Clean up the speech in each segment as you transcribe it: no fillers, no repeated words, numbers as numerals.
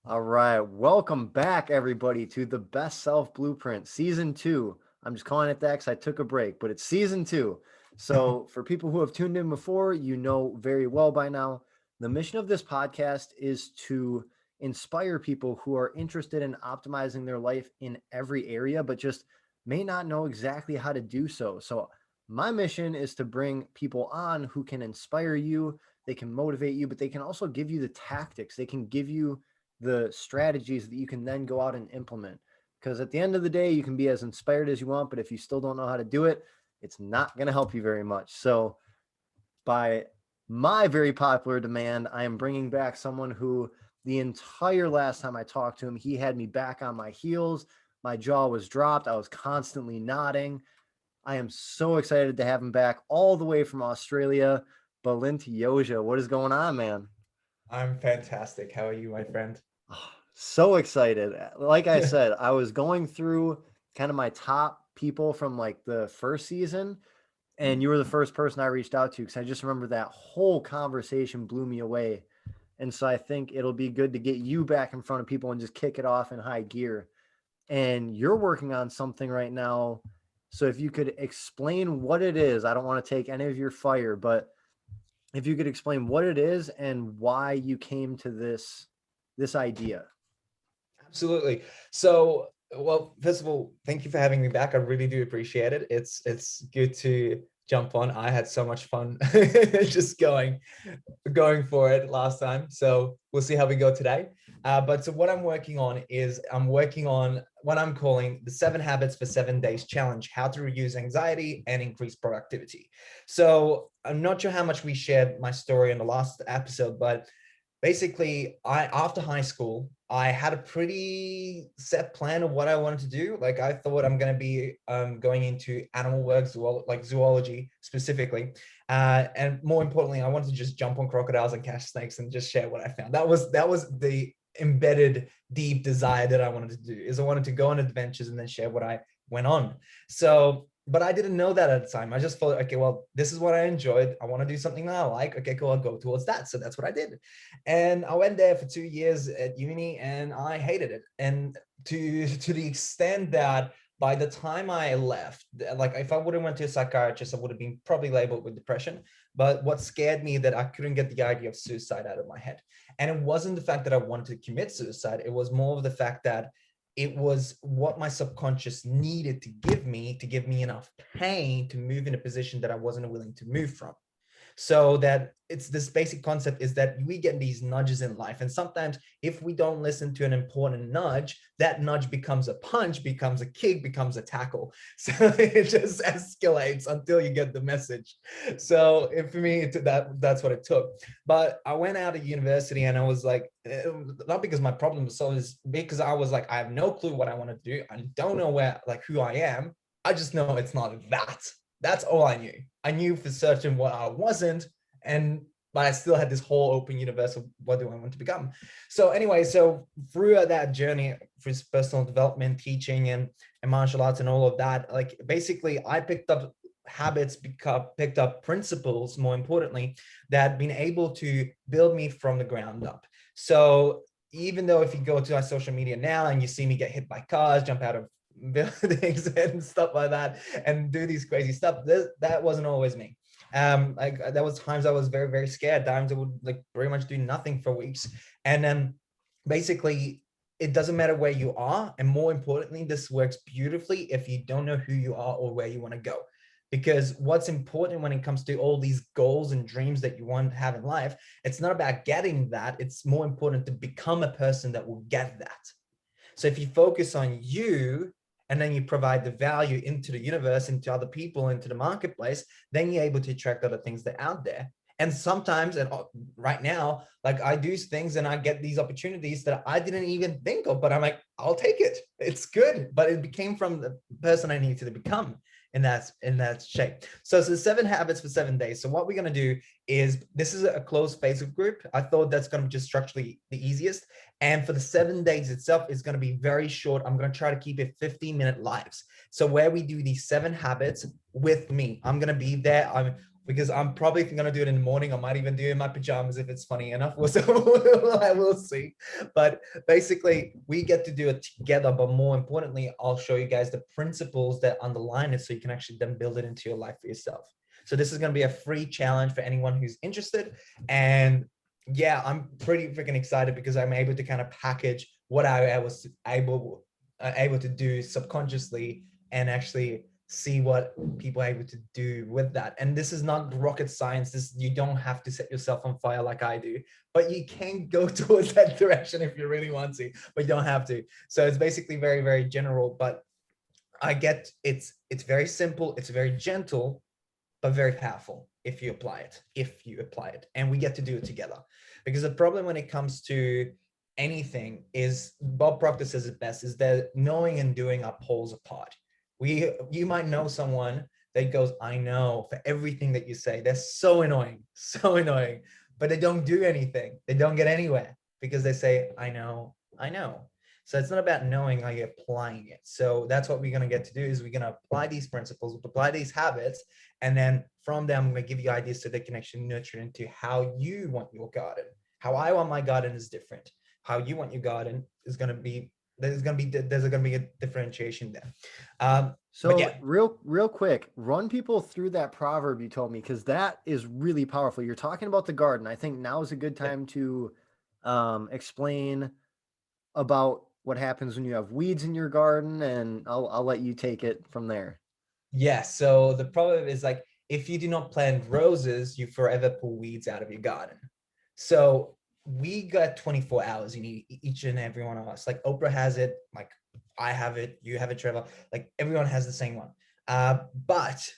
All right. Welcome back, everybody, to the Best Self Blueprint, Season 2. I'm just calling it that because I took a break, but it's Season 2. So, for people who have tuned in before, you know very well by now, the mission of this podcast is to inspire people who are interested in optimizing their life in every area, but just may not know exactly how to do so. So, my mission is to bring people on who can inspire you, they can motivate you, but they can also give you the tactics, they can give you the strategies that you can then go out and implement. Because at the end of the day, you can be as inspired as you want, but if you still don't know how to do it, it's not going to help you very much. So, by my very popular demand, I am bringing back someone who the entire last time I talked to him, he had me back on my heels. My jaw was dropped. I was constantly nodding. I am so excited to have him back all the way from Australia. Balint Jozsa. What is going on, man? I'm fantastic. How are you, my friend? Oh, so excited. Like I said, I was going through kind of my top people from like the first season, and you were the first person I reached out to because I just remember that whole conversation blew me away. And so I think it'll be good to get you back in front of people and just kick it off in high gear. And you're working on something right now. So if you could explain what it is, I don't want to take any of your fire, but if you could explain what it is and why you came to this idea. Absolutely. So, well, first of all, thank you for having me back. I really do appreciate it. It's good to jump on. I had so much fun just going for it last time. So we'll see how we go today. But so what I'm working on is I'm working on what I'm calling the 7 Habits for 7 Days Challenge, how to reduce anxiety and increase productivity. So I'm not sure how much we shared my story in the last episode, but basically I after high school I had a pretty set plan of what I wanted to do. Like I thought I'm going to be going into animal work, like zoology specifically, and more importantly I wanted to just jump on crocodiles and catch snakes and just share what I found. That was the embedded deep desire that I wanted to do, is I wanted to go on adventures and then share what I went on. So but I didn't know that at the time. I just thought, okay, well, this is what I enjoyed. I want to do something that I like. Okay, cool. I'll go towards that. So that's what I did. And I went there for 2 years at uni and I hated it. And to the extent that by the time I left, like if I would have went to a psychiatrist, I would have been probably labeled with depression. But what scared me that I couldn't get the idea of suicide out of my head. And it wasn't the fact that I wanted to commit suicide. It was more of the fact that it was what my subconscious needed to give me enough pain to move in a position that I wasn't willing to move from. So that it's this basic concept is that we get these nudges in life. And sometimes if we don't listen to an important nudge, that nudge becomes a punch, becomes a kick, becomes a tackle. So it just escalates until you get the message. So for me, that's what it took. But I went out of university and I was like, not because my problem was solved, is because I was like, I have no clue what I want to do. I don't know who I am. I just know it's not that. That's all I knew. I knew for certain what I wasn't, and but I still had this whole open universe of what do I want to become. So anyway, so through that journey, through personal development, teaching, and martial arts, and all of that, like basically, I picked up habits, picked up principles, more importantly, that had been able to build me from the ground up. So even though if you go to our social media now and you see me get hit by cars, jump out of buildings and stuff like that and do these crazy stuff, that wasn't always me. Like there was times I was very, very scared, times I would like pretty much do nothing for weeks. And then basically it doesn't matter where you are, and more importantly, this works beautifully if you don't know who you are or where you want to go. Because what's important when it comes to all these goals and dreams that you want to have in life, it's not about getting that, it's more important to become a person that will get that. So if you focus on you and then you provide the value into the universe, into other people, into the marketplace, then you're able to attract other things that are out there. And sometimes, and right now, like I do things and I get these opportunities that I didn't even think of, but I'm like, I'll take it. It's good. But it became from the person I needed to become in that shape. So it's the 7 habits for 7 days. So what we're going to do is, this is a closed Facebook group. I thought that's going to be just structurally the easiest. And for the 7 days itself, it's going to be very short. I'm going to try to keep it 15-minute lives. So where we do these 7 habits with me, I'm going to be there. because I'm probably gonna do it in the morning. I might even do it in my pajamas if it's funny enough. I will see. But basically, we get to do it together. But more importantly, I'll show you guys the principles that underline it, so you can actually then build it into your life for yourself. So this is gonna be a free challenge for anyone who's interested. And yeah, I'm pretty freaking excited because I'm able to kind of package what I was able to do subconsciously and actually see what people are able to do with that. And this is not rocket science. This, you don't have to set yourself on fire like I do, but you can go towards that direction if you really want to, but you don't have to. So it's basically very, very general, but I get it's very simple, it's very gentle, but very powerful if you apply it. And we get to do it together. Because the problem when it comes to anything is, Bob Proctor says it best, is that knowing and doing are poles apart. You might know someone that goes, I know, for everything that you say. They're so annoying, so annoying, but they don't do anything. They don't get anywhere because they say, I know, I know. So it's not about knowing, are you applying it? So that's what we're going to get to do, is we're going to apply these principles, apply these habits, and then from them, I'm going to give you ideas so they can actually nurture into how you want your garden. How I want my garden is different. How you want your garden is going to be, there's going to be a differentiation there. So yeah. real quick, run people through that proverb you told me, because that is really powerful. You're talking about the garden. I think now is a good time to explain about what happens when you have weeds in your garden, and I'll let you take it from there. Yeah. So the problem is, like, if you do not plant roses, you forever pull weeds out of your garden. So we got 24 hours. You need each and every one of us. Like Oprah has it, like I have it, you have it, Trevor. Like everyone has the same one. But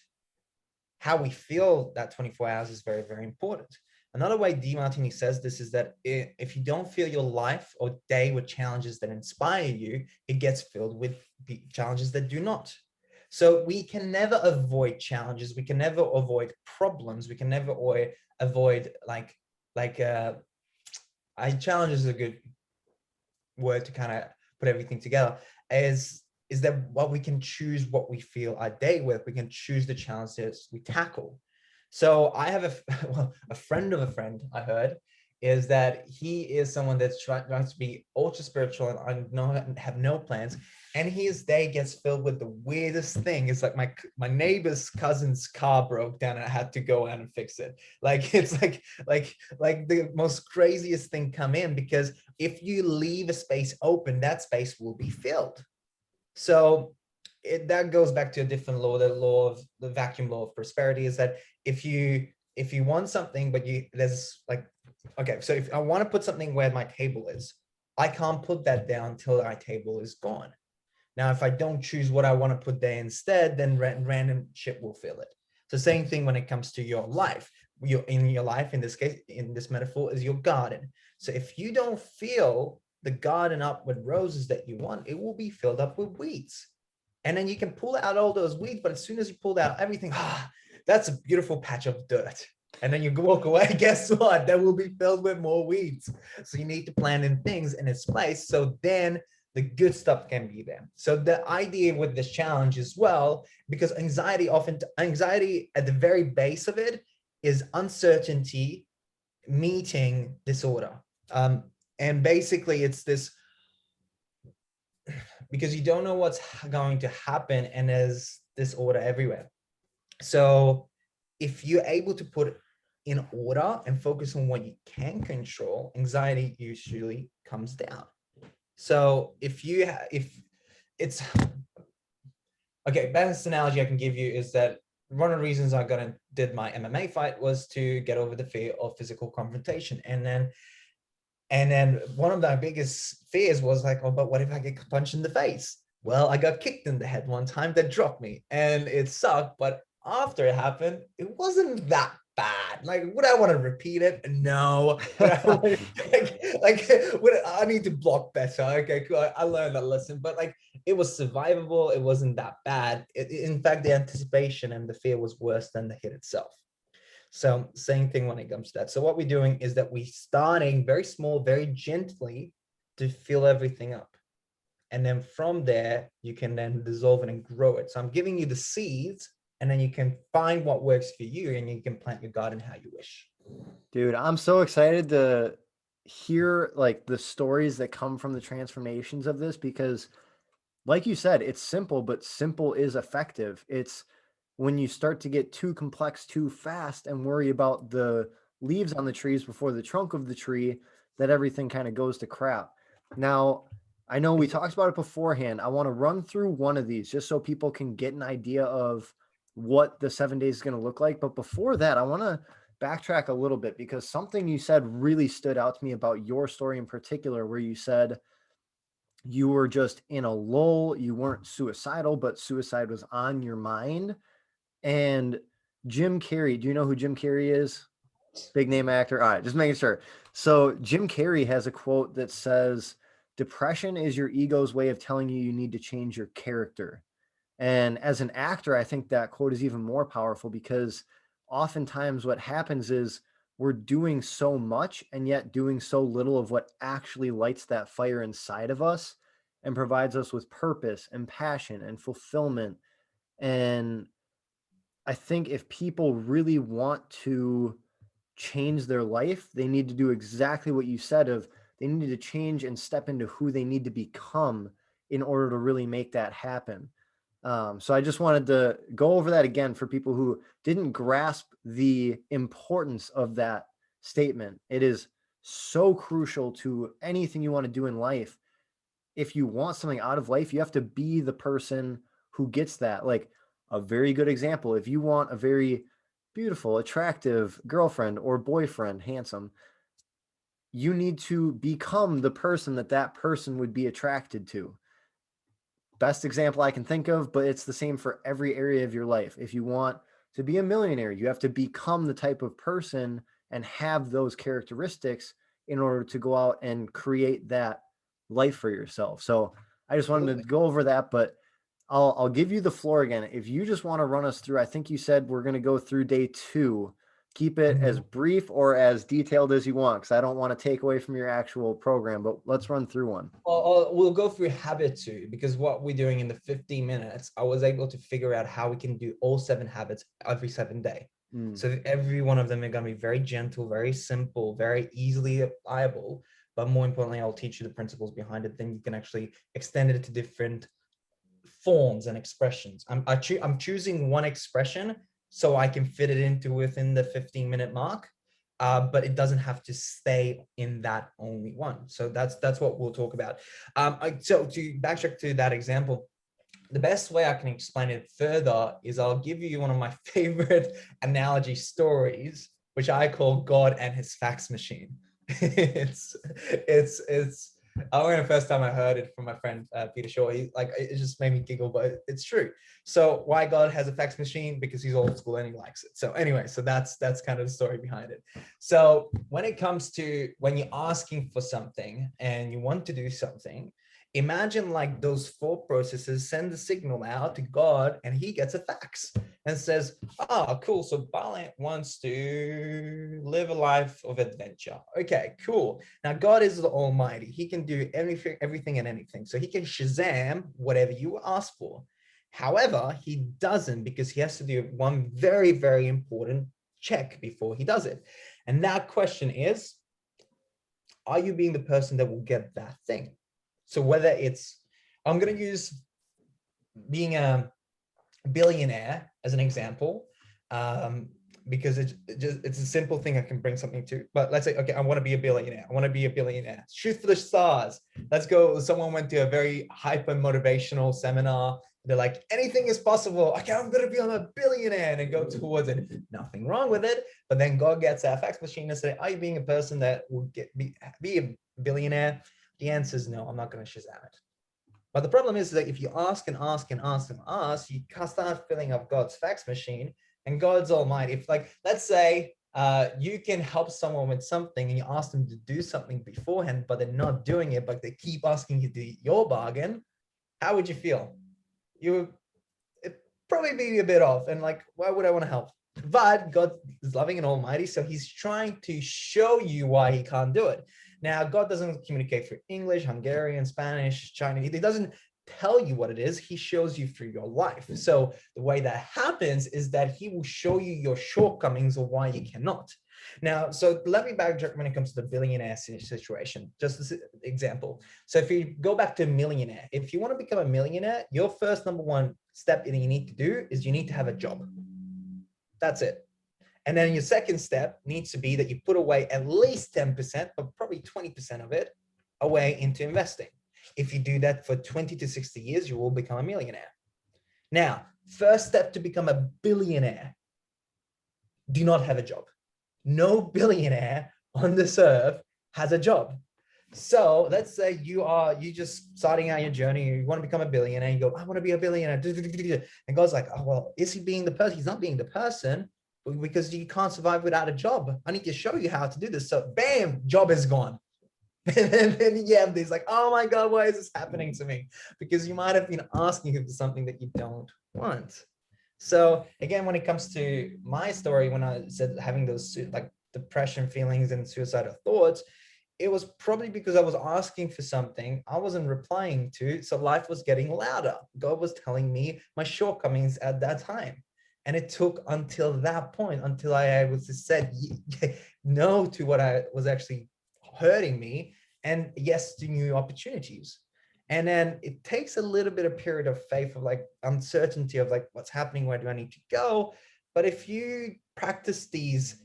how we feel that 24 hours is very, very important. Another way DeMartini says this is that if you don't fill your life or day with challenges that inspire you, it gets filled with challenges that do not. So we can never avoid challenges. We can never avoid problems. We can never avoid challenges is a good word to kind of put everything together. Is that what we can choose what we feel our day with? We can choose the challenges we tackle. So I have a friend of a friend, I heard, is that he is someone that's trying to be ultra spiritual and have no plans. And his day gets filled with the weirdest thing. It's like my neighbor's cousin's car broke down and I had to go out and fix it. Like it's like the most craziest thing come in, because if you leave a space open, that space will be filled. So that goes back to a different law, the vacuum law of prosperity, is that if you want something, but there's like, okay, so if I want to put something where my table is, I can't put that down until my table is gone. Now, if I don't choose what I want to put there instead, then random shit will fill it. So same thing when it comes to your life. In your life, in this case, in this metaphor, is your garden. So if you don't fill the garden up with roses that you want, it will be filled up with weeds. And then you can pull out all those weeds, but as soon as you pull out everything, that's a beautiful patch of dirt. And then you walk away, guess what? That will be filled with more weeds. So you need to plant in things in its place, so then the good stuff can be there. So the idea with this challenge as well, because anxiety at the very base of it is uncertainty meeting disorder. And basically it's this, because you don't know what's going to happen and there's disorder everywhere. So if you're able to put in order and focus on what you can control, anxiety usually comes down. So if it's okay, best analogy I can give you is that one of the reasons I did my MMA fight was to get over the fear of physical confrontation. And then one of my biggest fears was like, oh, but what if I get punched in the face? Well, I got kicked in the head one time that dropped me and it sucked. But after it happened, it wasn't that bad. Like, would I want to repeat it? No. I need to block better. Okay, cool. I learned that lesson, but like, it was survivable. It wasn't that bad. In fact, the anticipation and the fear was worse than the hit itself. So same thing when it comes to that. So what we're doing is that we're starting very small, very gently to fill everything up. And then from there, you can then dissolve it and grow it. So I'm giving you the seeds and then you can find what works for you, and you can plant your garden how you wish. Dude, I'm so excited to hear like the stories that come from the transformations of this, because like you said, it's simple, but simple is effective. It's when you start to get too complex too fast and worry about the leaves on the trees before the trunk of the tree, that everything kind of goes to crap. Now, I know we talked about it beforehand. I want to run through one of these just so people can get an idea of what the 7 days is going to look like. But before that, I want to backtrack a little bit, because something you said really stood out to me about your story in particular, where you said you were just in a lull. You weren't suicidal, but suicide was on your mind. And Jim Carrey, do you know who Jim Carrey is? Big name actor. All right, just making sure. So Jim Carrey has a quote that says, "Depression is your ego's way of telling you need to change your character." And as an actor, I think that quote is even more powerful, because oftentimes what happens is we're doing so much and yet doing so little of what actually lights that fire inside of us and provides us with purpose and passion and fulfillment. And I think if people really want to change their life, they need to do exactly what you said of they need to change and step into who they need to become in order to really make that happen. So I just wanted to go over that again for people who didn't grasp the importance of that statement. It is so crucial to anything you want to do in life. If you want something out of life, you have to be the person who gets that. Like a very good example, if you want a very beautiful, attractive girlfriend or boyfriend, handsome, you need to become the person that that person would be attracted to. Best example I can think of, but it's the same for every area of your life. If you want to be a millionaire, you have to become the type of person and have those characteristics in order to go out and create that life for yourself. So I just wanted to Absolutely. go over that, but I'll give you the floor again. If you just want to run us through, I think you said we're going to go through day 2. Keep it as brief or as detailed as you want, because I don't want to take away from your actual program, but let's run through one. We'll go through habit 2, because what we're doing in the 15 minutes, I was able to figure out how we can do all 7 habits every 7 day. So every one of them are going to be very gentle, very simple, very easily applicable. But more importantly, I'll teach you the principles behind it. Then you can actually extend it to different forms and expressions. I'm choosing one expression so I can fit it into within the 15-minute mark. But it doesn't have to stay in that only one. So that's what we'll talk about. So to backtrack to that example, the best way I can explain it further is I'll give you one of my favorite analogy stories, which I call God and his fax machine. it's I remember the first time I heard it from my friend Peter Shaw. He like it just made me giggle, but it's true. So why God has a fax machine? Because he's old school and he likes it. So anyway, so that's kind of the story behind it. So when it comes to when you're asking for something and you want to do something, imagine like those 4 processes send the signal out to God, and he gets a fax and says, "Oh, cool. So Balint wants to live a life of adventure. Okay, cool. Now God is the Almighty. He can do everything and anything. So he can Shazam whatever you ask for. However, he doesn't, because he has to do one very, very important check before he does it. And that question is, are you being the person that will get that thing? So whether it's, I'm going to use being a billionaire as an example, because it's a simple thing I can bring something to. But let's say, okay, I want to be a billionaire. I want to be a billionaire. Shoot for the stars. Let's go. Someone went to a very hyper motivational seminar. They're like, anything is possible. Okay, I'm going to be a billionaire, and go towards it. Nothing wrong with it. But then God gets our fax machine and say, are you being a person that will be a billionaire? The answer is no, I'm not going to Shazam it. But the problem is that if you ask and ask and ask and ask, you can't start filling up God's fax machine, and God's almighty. If like, let's say you can help someone with something and you ask them to do something beforehand, but they're not doing it, but they keep asking you to do your bargain, how would you feel? You would probably be a bit off, and like, why would I want to help? But God is loving and almighty, so he's trying to show you why he can't do it. Now, God doesn't communicate through English, Hungarian, Spanish, Chinese. He doesn't tell you what it is. He shows you through your life. So the way that happens is that he will show you your shortcomings or why you cannot. Now, so let me backtrack when it comes to the billionaire situation, just as an example. So if you go back to a millionaire, if you want to become a millionaire, your first number one step that you need to do is you need to have a job. That's it. And then your second step needs to be that you put away at least 10%, but probably 20% of it away into investing. If you do that for 20 to 60 years, you will become a millionaire. Now, first step to become a billionaire, do not have a job. No billionaire on this earth has a job. So let's say you just starting out your journey, you want to become a billionaire, you go, I want to be a billionaire. And God's like, oh, well, is he being the person? He's not being the person, because you can't survive without a job. I need to show you how to do this. So bam, job is gone. And then you have this like, oh my God, why is this happening to me? Because you might have been asking him for something that you don't want. So again, when it comes to my story, when I said having those like depression feelings and suicidal thoughts, it was probably because I was asking for something I wasn't replying to. So life was getting louder. God was telling me my shortcomings at that time. And it took until that point, until I was said no to what I was actually hurting me, and yes to new opportunities. And then it takes a little bit of period of faith, of like uncertainty of like, what's happening, where do I need to go? But if you practice these,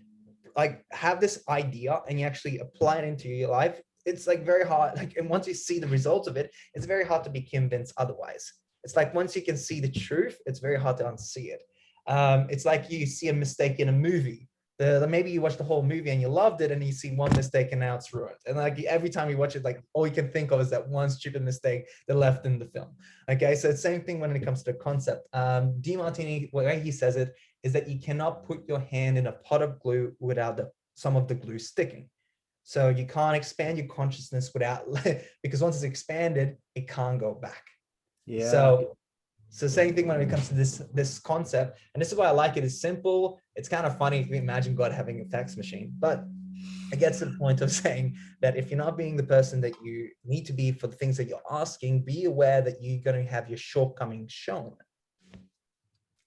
like have this idea and you actually apply it into your life, it's like very hard. Like, and once you see the results of it, it's very hard to be convinced otherwise. It's like once you can see the truth, it's very hard to unsee it. It's like you see a mistake in a movie. Maybe you watch the whole movie and you loved it, and you see one mistake and now it's ruined. And like every time you watch it, like all you can think of is that one stupid mistake they left in the film. Okay, so it's the same thing when it comes to the concept. DeMartini, the way he says it is that you cannot put your hand in a pot of glue without some of the glue sticking. So you can't expand your consciousness without, because once it's expanded, it can't go back. Yeah. So same thing when it comes to this concept, and this is why I like it. It's simple. It's kind of funny if you imagine God having a fax machine, but it gets to the point of saying that if you're not being the person that you need to be for the things that you're asking, be aware that you're going to have your shortcomings shown.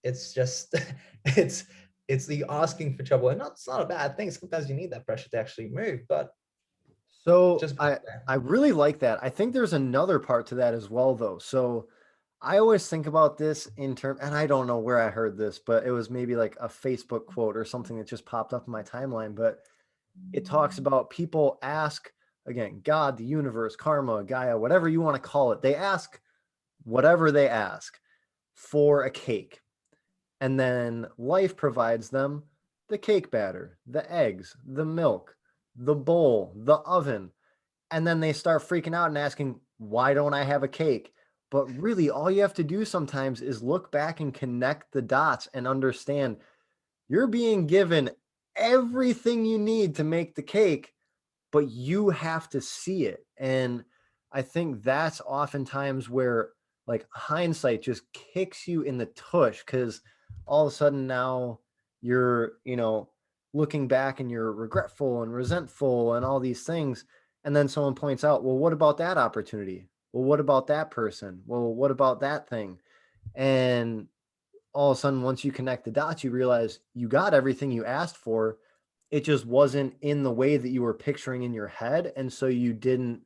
It's just, it's the asking for trouble, and it's not a bad thing. Sometimes you need that pressure to actually move, but so just I really like that. I think there's another part to that as well, though. So I always think about this in terms, and I don't know where I heard this, but it was maybe like a Facebook quote or something that just popped up in my timeline. But it talks about people ask, again, God, the universe, karma, Gaia, whatever you want to call it. They ask whatever they ask for a cake. And then life provides them the cake batter, the eggs, the milk, the bowl, the oven. And then they start freaking out and asking, why don't I have a cake? But really, all you have to do sometimes is look back and connect the dots and understand you're being given everything you need to make the cake, but you have to see it. And I think that's oftentimes where like hindsight just kicks you in the tush, because all of a sudden now you're, looking back and you're regretful and resentful and all these things. And then someone points out, well, what about that opportunity? Well, what about that person? Well, what about that thing? And all of a sudden, once you connect the dots, you realize you got everything you asked for. It just wasn't in the way that you were picturing in your head. And so you didn't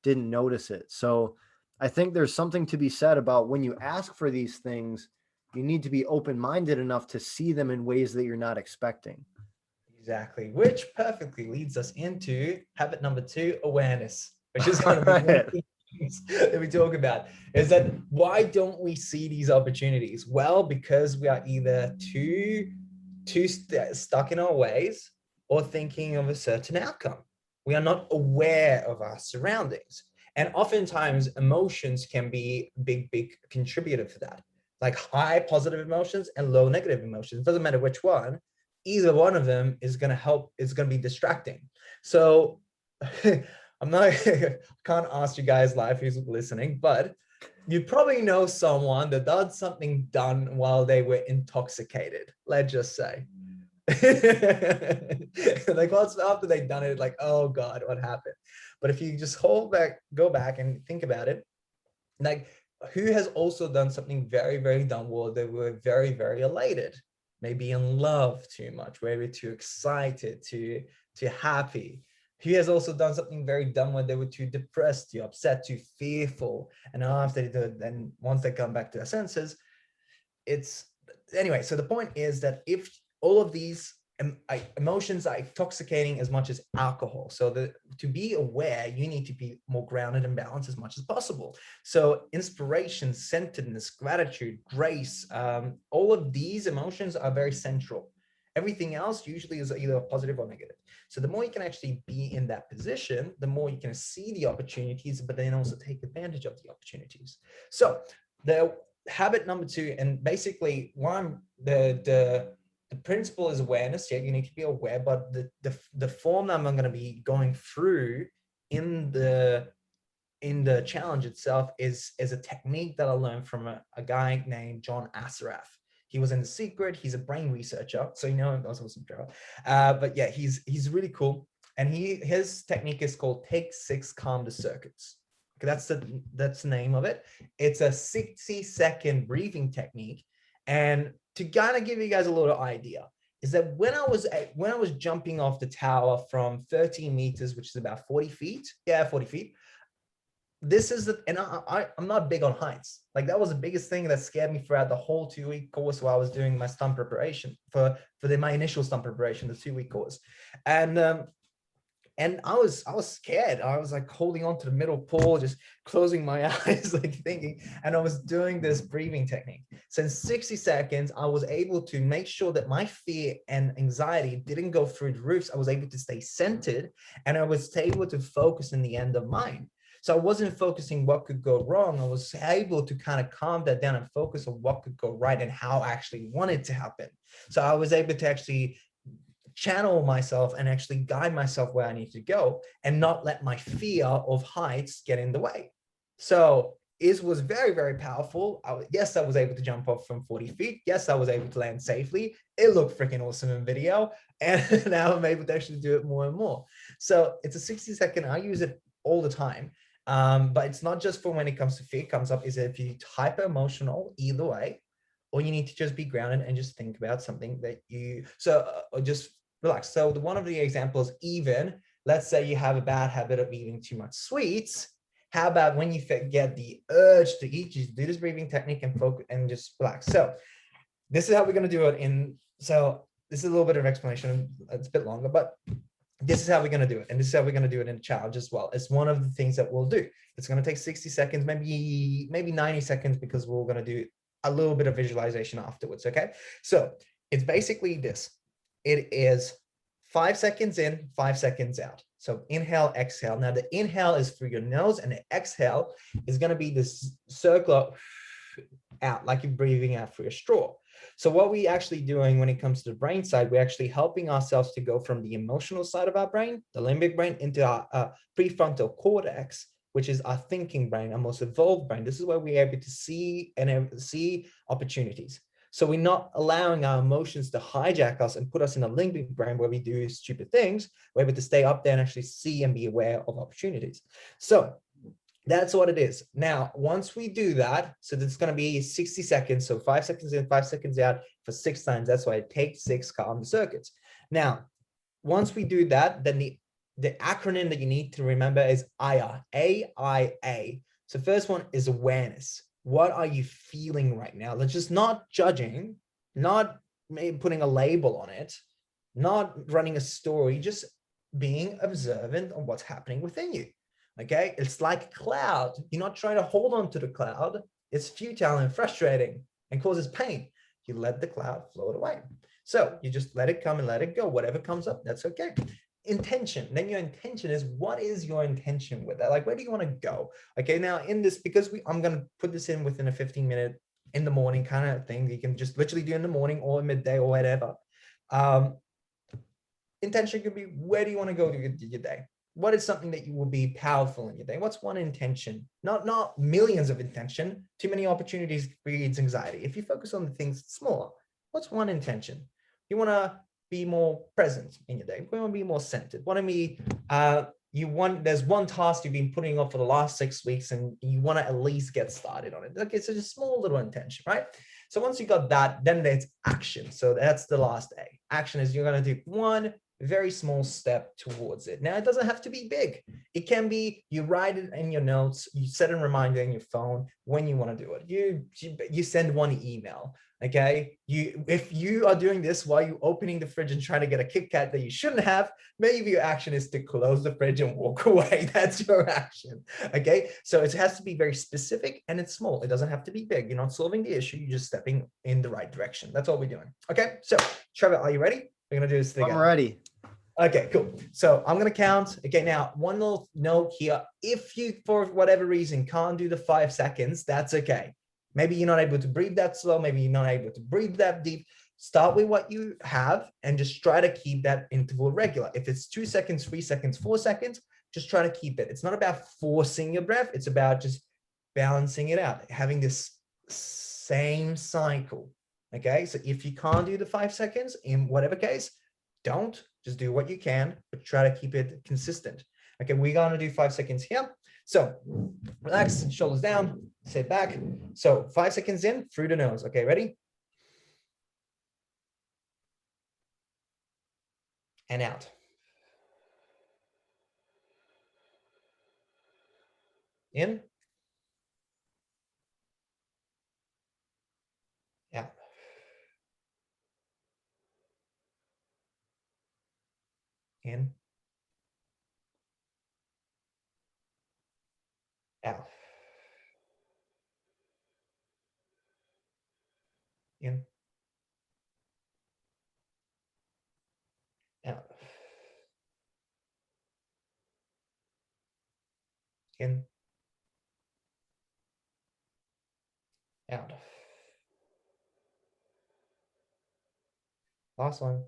notice it. So I think there's something to be said about when you ask for these things, you need to be open-minded enough to see them in ways that you're not expecting. Exactly, which perfectly leads us into habit number 2, awareness, which is going to be one of the things that we talk about. Is that why don't we see these opportunities? Well, because we are either too stuck in our ways or thinking of a certain outcome. We are not aware of our surroundings, and oftentimes emotions can be a big contributor for that. Like high positive emotions and low negative emotions. It doesn't matter which one. Either one of them is going to help. It's going to be distracting. So I'm not, can't ask you guys live who's listening, but you probably know someone that did something done while they were intoxicated. Let's just say. Like once after they've done it, like, oh God, what happened? But if you just go back and think about it, like who has also done something very, very dumb where they were very, very elated, maybe in love too much, maybe too excited, too happy? Who has also done something very dumb when they were too depressed, too upset, too fearful, and after they do it, then once they come back to their senses, it's anyway. So the point is that if all of these emotions are intoxicating as much as alcohol, so that to be aware, you need to be more grounded and balanced as much as possible. So inspiration, centeredness, gratitude, grace, all of these emotions are very central. Everything else usually is either positive or negative. So the more you can actually be in that position, the more you can see the opportunities, but then also take advantage of the opportunities. So the habit number 2, and basically one, the principle is awareness. Yeah, you need to be aware, but the form that I'm going to be going through in the challenge itself is a technique that I learned from a guy named John Assaraf. He was in The Secret. He's a brain researcher, so you know him. Also some Joe. But yeah, he's really cool, and his technique is called Take 6 Calm the Circuits. That's the name of it. It's a 60-second breathing technique, and to kind of give you guys a little idea, is that when I was jumping off the tower from 13 meters, which is about 40 feet, 40 feet. This is the, and I'm not big on heights. Like that was the biggest thing that scared me throughout the whole 2-week course while I was doing my stunt preparation for my initial stunt preparation, the 2-week course, and I was scared. I was like holding on to the middle pole, just closing my eyes, like thinking, and I was doing this breathing technique. So in 60 seconds, I was able to make sure that my fear and anxiety didn't go through the roofs. I was able to stay centered, and I was able to focus in the end of mine. So I wasn't focusing what could go wrong. I was able to kind of calm that down and focus on what could go right and how I actually wanted to happen. So I was able to actually channel myself and actually guide myself where I need to go and not let my fear of heights get in the way. So it was very, very powerful. Yes, I was able to jump off from 40 feet. Yes, I was able to land safely. It looked freaking awesome in video. And now I'm able to actually do it more and more. So it's a 60-second. I use it all the time. But it's not just for when it comes to fear comes up, is that if you're hyper emotional, either way, or you need to just be grounded and just think about something that you, or just relax. So one of the examples, even let's say you have a bad habit of eating too much sweets. How about when you get the urge to eat, you do this breathing technique and focus and just relax. So this is how we're going to do it so this is a little bit of explanation. It's a bit longer, but this is how we're going to do it. And this is how we're going to do it in a challenge as well. It's one of the things that we'll do. It's going to take 60 seconds, maybe 90 seconds, because we're going to do a little bit of visualization afterwards. Okay. So it's basically this. It is 5 seconds in, 5 seconds out. So inhale, exhale. Now the inhale is through your nose, and the exhale is going to be this circle out, like you're breathing out through a straw. So what we actually doing when it comes to the brain side, we're actually helping ourselves to go from the emotional side of our brain, the limbic brain, into our prefrontal cortex, which is our thinking brain, our most evolved brain. This is where we're able to see opportunities. So we're not allowing our emotions to hijack us and put us in a limbic brain where we do stupid things. We're able to stay up there and actually see and be aware of opportunities. So that's what it is. Now, once we do that, so it's going to be 60 seconds. So 5 seconds in, 5 seconds out for 6 times. That's why it takes 6 calm circuits. Now, once we do that, then the acronym that you need to remember is AIA, A-I-A. So first one is awareness. What are you feeling right now? That's just not judging, not maybe putting a label on it, not running a story, just being observant of what's happening within you. Okay, it's like a cloud. You're not trying to hold on to the cloud. It's futile and frustrating and causes pain. You let the cloud float away. So you just let it come and let it go. Whatever comes up, that's okay. Intention. Then your intention is, what is your intention with that? Like, where do you want to go? Okay, now in this, because I'm going to put this in within a 15-minute in the morning kind of thing. You can just literally do in the morning or midday or whatever. Intention could be, where do you want to go to your day? What is something that you will be powerful in your day? What's one intention? Not millions of intention. Too many opportunities breeds anxiety. If you focus on the things smaller, what's one intention? You want to be more present in your day. We want to be more centered. Want to be there's one task you've been putting off for the last 6 weeks and you want to at least get started on it. Okay, so just small little intention, right? So once you got that, then there's action. So that's the last A. Action is you're going to do one very small step towards it. Now, it doesn't have to be big. It can be you write it in your notes, you set a reminder in your phone when you want to do it. You send one email. Okay, if you are doing this while you're opening the fridge and trying to get a Kit Kat that you shouldn't have, maybe your action is to close the fridge and walk away. That's your action. Okay, so it has to be very specific and it's small. It doesn't have to be big. You're not solving the issue. You're just stepping in the right direction. That's all we're doing. Okay, so Trevor, are you ready? We're gonna do this together. I'm ready. Okay, cool. So I'm gonna count. Okay, now one little note here. If you, for whatever reason, can't do the 5 seconds, that's okay. Maybe you're not able to breathe that slow. Maybe you're not able to breathe that deep. Start with what you have and just try to keep that interval regular. If it's 2 seconds, 3 seconds, 4 seconds, just try to keep it. It's not about forcing your breath. It's about just balancing it out, having this same cycle. Okay, so if you can't do the 5 seconds in whatever case, don't, just do what you can, but try to keep it consistent. Okay, we're gonna do 5 seconds here. So relax, shoulders down, sit back. So 5 seconds in through the nose. Okay, ready? And out. In. Out. In. Out. In. Out. In. Out. Last one.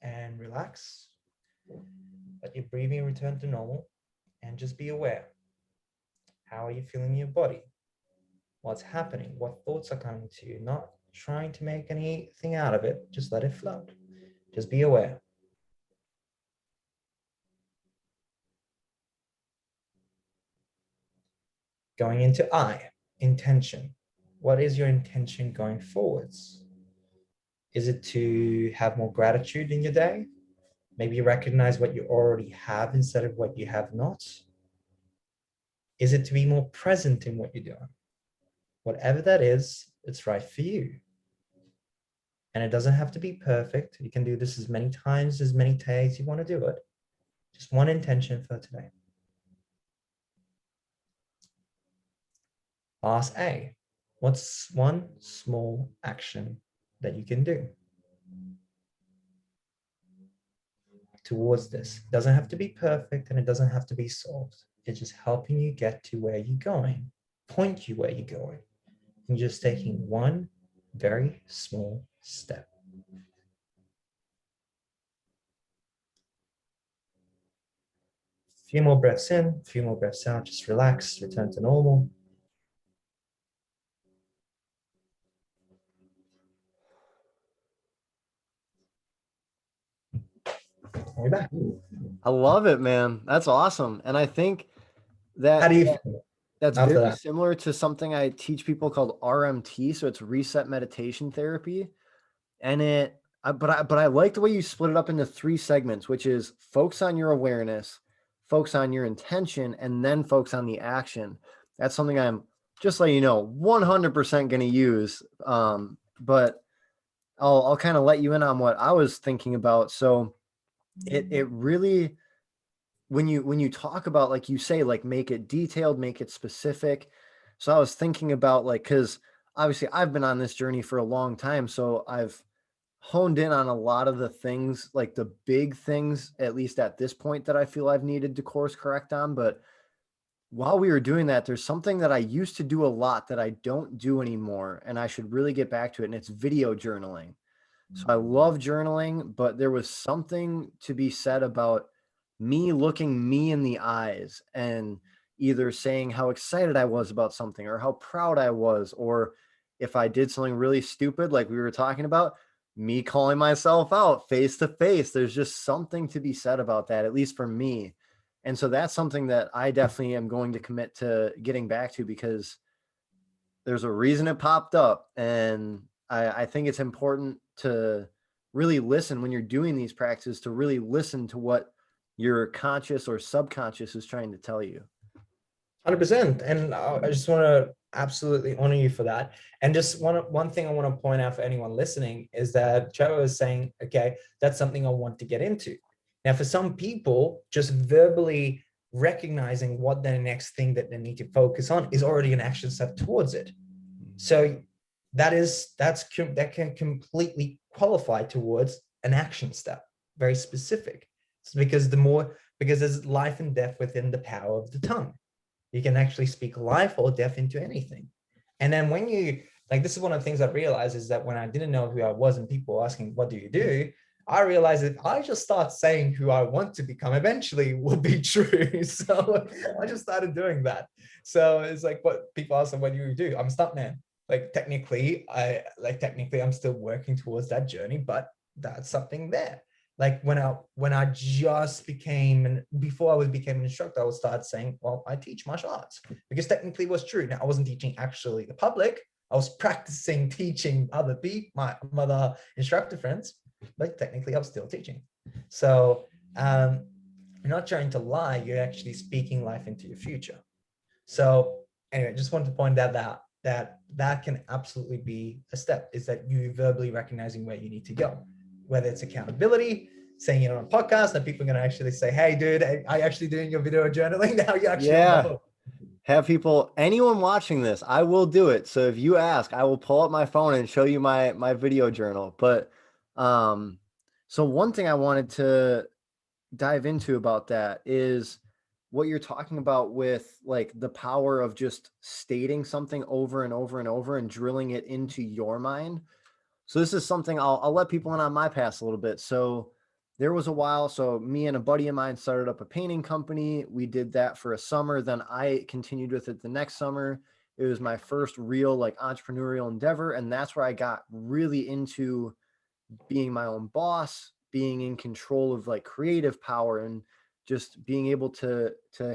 And relax. Let your breathing return to normal and just be aware. How are you feeling in your body? What's happening? What thoughts are coming to you? Not trying to make anything out of it. Just let it float. Just be aware. Going into I, intention. What is your intention going forwards? Is it to have more gratitude in your day? Maybe you recognize what you already have instead of what you have not. Is it to be more present in what you're doing? Whatever that is, it's right for you. And it doesn't have to be perfect. You can do this as many times, as many days you want to do it. Just one intention for today. Ask A, what's one small action that you can do towards this? It doesn't have to be perfect and it doesn't have to be solved. It's just helping you get to where you're going, point you where you're going, and just taking one very small step. A few more breaths in, a few more breaths out, just relax, return to normal. We're back. I love it, man. That's awesome. And I think How that do you feel that's after very that? similar to something I teach people called RMT. So it's reset meditation therapy. And but I like the way you split it up into 3 segments, which is focus on your awareness, focus on your intention, and then focus on the action. That's something I'm, just so you know, 100% going to use. But I'll kind of let you in on what I was thinking about. So it really, when you talk about, like you say, like make it detailed, make it specific. So I was thinking about, like, because obviously I've been on this journey for a long time, so I've honed in on a lot of the things, like the big things, at least at this point, that I feel I've needed to course correct on. But while we were doing that, there's something that I used to do a lot that I don't do anymore, and I should really get back to it. And it's video journaling. So I love journaling, but there was something to be said about me looking me in the eyes and either saying how excited I was about something or how proud I was, or if I did something really stupid, like we were talking about, me calling myself out face to face, there's just something to be said about that, at least for me. And so that's something that I definitely am going to commit to getting back to, because there's a reason it popped up. And I think it's important to really listen when you're doing these practices, to really listen to what your conscious or subconscious is trying to tell you. 100%. And I just want to absolutely honor you for that. And just one thing I want to point out for anyone listening is that Trevor was saying, okay, that's something I want to get into. Now, for some people, just verbally recognizing what the next thing that they need to focus on is already an action step towards it. So that can completely qualify towards an action step, very specific. It's because there's life and death within the power of the tongue. You can actually speak life or death into anything. And then when you, like, this is one of the things I realized is that when I didn't know who I was and people were asking, what do you do? I realized that I just start saying who I want to become eventually will be true. So I just started doing that. So it's like, what people ask, what do you do? I'm a stuntman. Like technically I'm still working towards that journey, but that's something there. Like when I just became, and before I became an instructor, I would start saying, well, I teach martial arts, because technically it was true. Now I wasn't teaching actually the public. I was practicing teaching other people, my other instructor friends, but technically I'm still teaching. So you're not trying to lie, you're actually speaking life into your future. So anyway, just wanted to point that out, that can absolutely be a step, is that you verbally recognizing where you need to go, whether it's accountability, saying it on a podcast that people are going to actually say, hey dude, I actually doing your video journaling now, you actually on the hook. Have people, anyone watching this, I will do it. So if you ask, I will pull up my phone and show you my video journal. But so one thing I wanted to dive into about that is what you're talking about with like the power of just stating something over and over and over and drilling it into your mind. So this is something I'll let people in on my past a little bit. So there was a while, so me and a buddy of mine started up a painting company. We did that for a summer. Then I continued with it the next summer. It was my first real like entrepreneurial endeavor. And that's where I got really into being my own boss, being in control of like creative power, and just being able to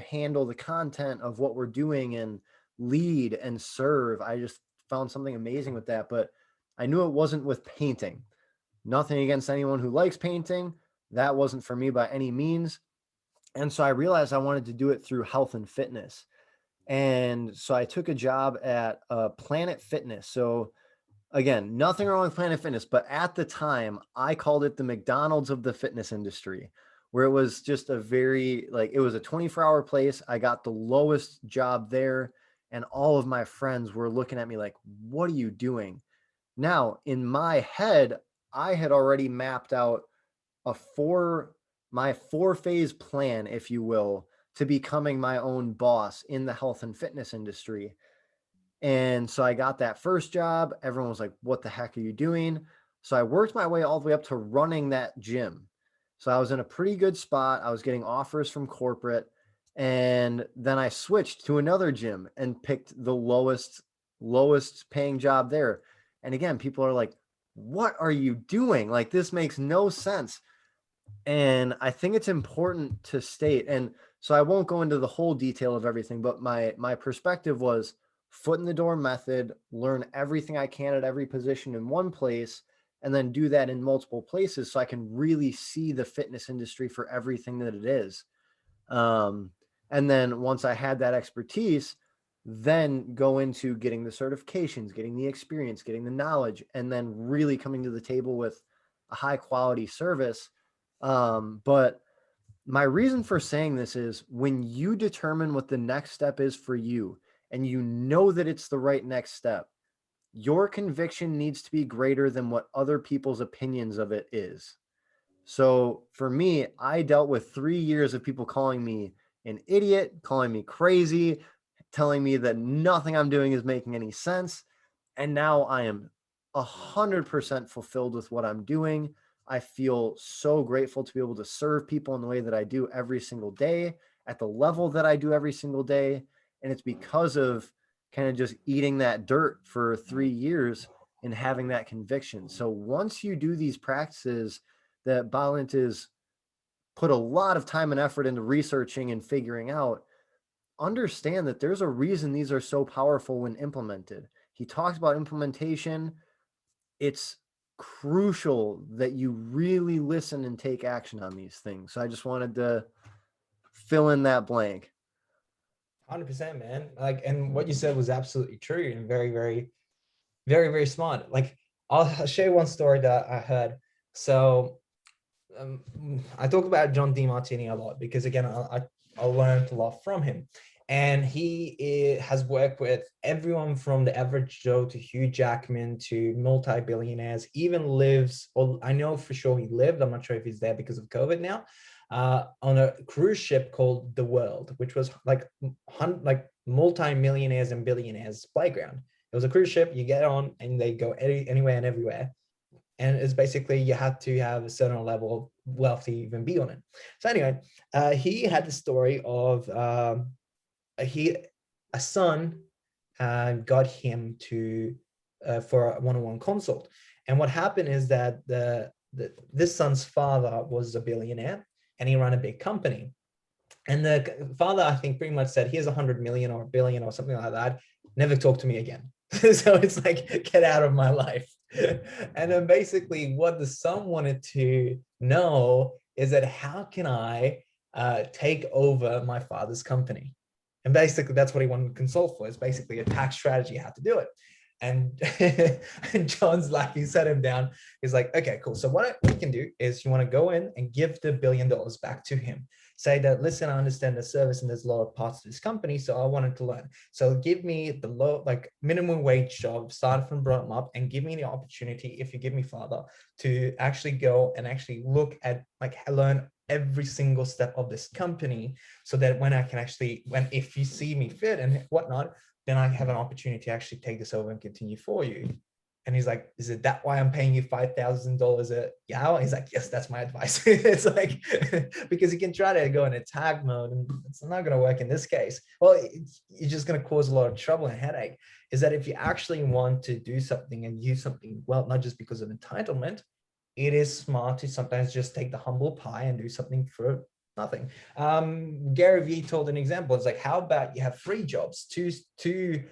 handle the content of what we're doing and lead and serve. I just found something amazing with that. But I knew it wasn't with painting. Nothing against anyone who likes painting. That wasn't for me by any means. And so I realized I wanted to do it through health and fitness. And so I took a job at Planet Fitness. So again, nothing wrong with Planet Fitness, but at the time I called it the McDonald's of the fitness industry, where it was just a very, like, it was a 24-hour place. I got the lowest job there. And all of my friends were looking at me like, what are you doing? Now, in my head, I had already mapped out my 4-phase plan, if you will, to becoming my own boss in the health and fitness industry. And so I got that first job. Everyone was like, what the heck are you doing? So I worked my way all the way up to running that gym. So I was in a pretty good spot. I was getting offers from corporate. And then I switched to another gym and picked the lowest paying job there. And again, people are like, what are you doing? Like, this makes no sense. And I think it's important to state, and so I won't go into the whole detail of everything, but my perspective was foot in the door method, learn everything I can at every position in one place, and then do that in multiple places so I can really see the fitness industry for everything that it is. And then once I had that expertise, then go into getting the certifications, getting the experience, getting the knowledge, and then really coming to the table with a high quality service. But my reason for saying this is when you determine what the next step is for you and you know that it's the right next step, your conviction needs to be greater than what other people's opinions of it is. So for me, I dealt with 3 years of people calling me an idiot, calling me crazy, telling me that nothing I'm doing is making any sense. And now I am 100% fulfilled with what I'm doing. I feel so grateful to be able to serve people in the way that I do every single day, at the level that I do every single day. And it's because of kind of just eating that dirt for 3 years and having that conviction. So once you do these practices that Balint is put a lot of time and effort into researching and figuring out, understand that there's a reason these are so powerful when implemented. He talks about implementation. It's crucial that you really listen and take action on these things. So I just wanted to fill in that blank. 100%, man. Like, and what you said was absolutely true and very, very, very, very smart. Like, I'll share one story that I heard. So I talk about John DeMartini a lot because, again, I learned a lot from him. And he has worked with everyone from the average Joe to Hugh Jackman to multi-billionaires, even lives, or I know for sure he lived, I'm not sure if he's there because of COVID now, on a cruise ship called The World, which was like multi-millionaires and billionaires playground. It was a cruise ship, you get on and they go anywhere and everywhere. And it's basically you have to have a certain level of wealth to even be on it. So anyway, he had the story of a son got him to for a one-on-one consult. And what happened is that this son's father was a billionaire and he ran a big company. And the father, I think, pretty much said, here's 100 million or a billion or something like that. Never talk to me again. So it's like, get out of my life. And then basically what the son wanted to know is that how can I take over my father's company? And basically that's what he wanted to consult for. It's basically a tax strategy, how to do it. And, and John's like, he set him down. He's like, okay, cool. So what we can do is you want to go in and give the $1 billion back to him. Say that, listen, I understand the service and there's a lot of parts of this company, so I wanted to learn. So give me the low, like minimum wage job, start from bottom up, and give me the opportunity, if you give me father, to actually go and actually look at, like, learn every single step of this company, so that when I can actually, if you see me fit and whatnot, then I have an opportunity to actually take this over and continue for you. And he's like, is it that why I'm paying you $5,000 a hour? He's like, yes, that's my advice. It's like, because you can try to go in attack mode and it's not going to work in this case. Well, you're just going to cause a lot of trouble and headache. Is that if you actually want to do something and use something well, not just because of entitlement, it is smart to sometimes just take the humble pie and do something for nothing. Gary Vee told an example. It's like, how about you have 3 jobs, two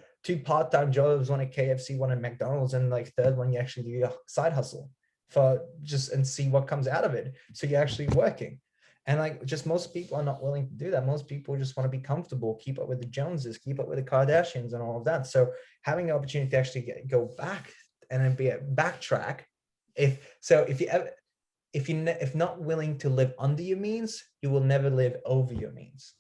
part-time jobs, one at KFC, one at McDonald's, and like third one you actually do a side hustle for just and see what comes out of it. So you're actually working. And like, just most people are not willing to do that. Most people just want to be comfortable, keep up with the Joneses, keep up with the Kardashians and all of that. So having the opportunity to actually go back and then be a backtrack. If not willing to live under your means, you will never live over your means.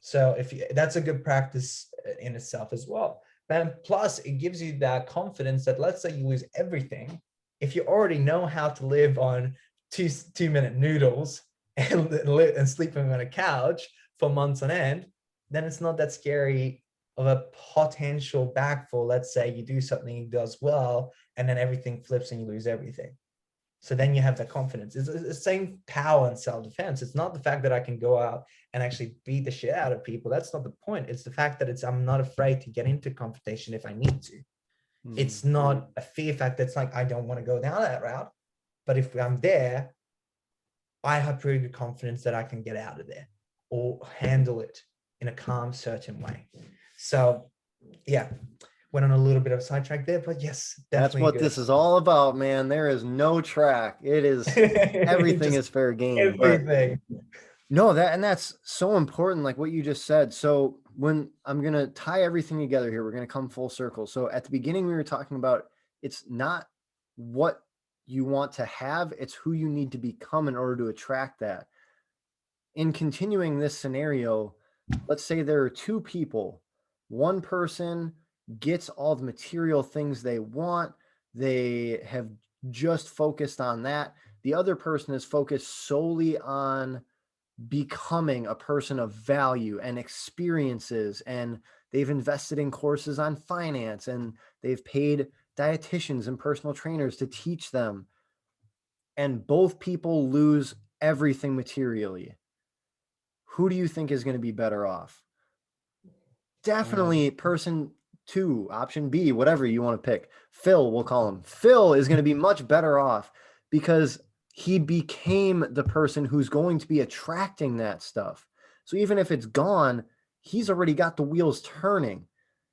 So that's a good practice in itself as well. And plus, it gives you that confidence that, let's say you lose everything, if you already know how to live on two-minute noodles and sleeping on a couch for months on end, then it's not that scary of a potential backfall. Let's say you do something, it does well, and then everything flips and you lose everything. So then you have that confidence. It's the same power in self-defense. It's not the fact that I can go out and actually beat the shit out of people. That's not the point. It's the fact that I'm not afraid to get into confrontation if I need to. It's not a fear factor. It's like, I don't want to go down that route. But if I'm there, I have pretty good confidence that I can get out of there or handle it in a calm, certain way. So yeah, went on a little bit of a sidetrack there, but yes, definitely. That's what this is all about, man. There is no track. It is everything is fair game. Everything. But no, that's so important, like what you just said. So when I'm gonna tie everything together here, we're gonna come full circle. So at the beginning, we were talking about, it's not what you want to have, it's who you need to become in order to attract that. In continuing this scenario, let's say there are 2 people. One person gets all the material things they want. They have just focused on that. The other person is focused solely on becoming a person of value and experiences, and they've invested in courses on finance, and they've paid dietitians and personal trainers to teach them. And both people lose everything materially. Who do you think is going to be better off? Definitely person two, option B, whatever you want to pick. Phil, we'll call him. Phil is going to be much better off because he became the person who's going to be attracting that stuff. So even if it's gone, he's already got the wheels turning.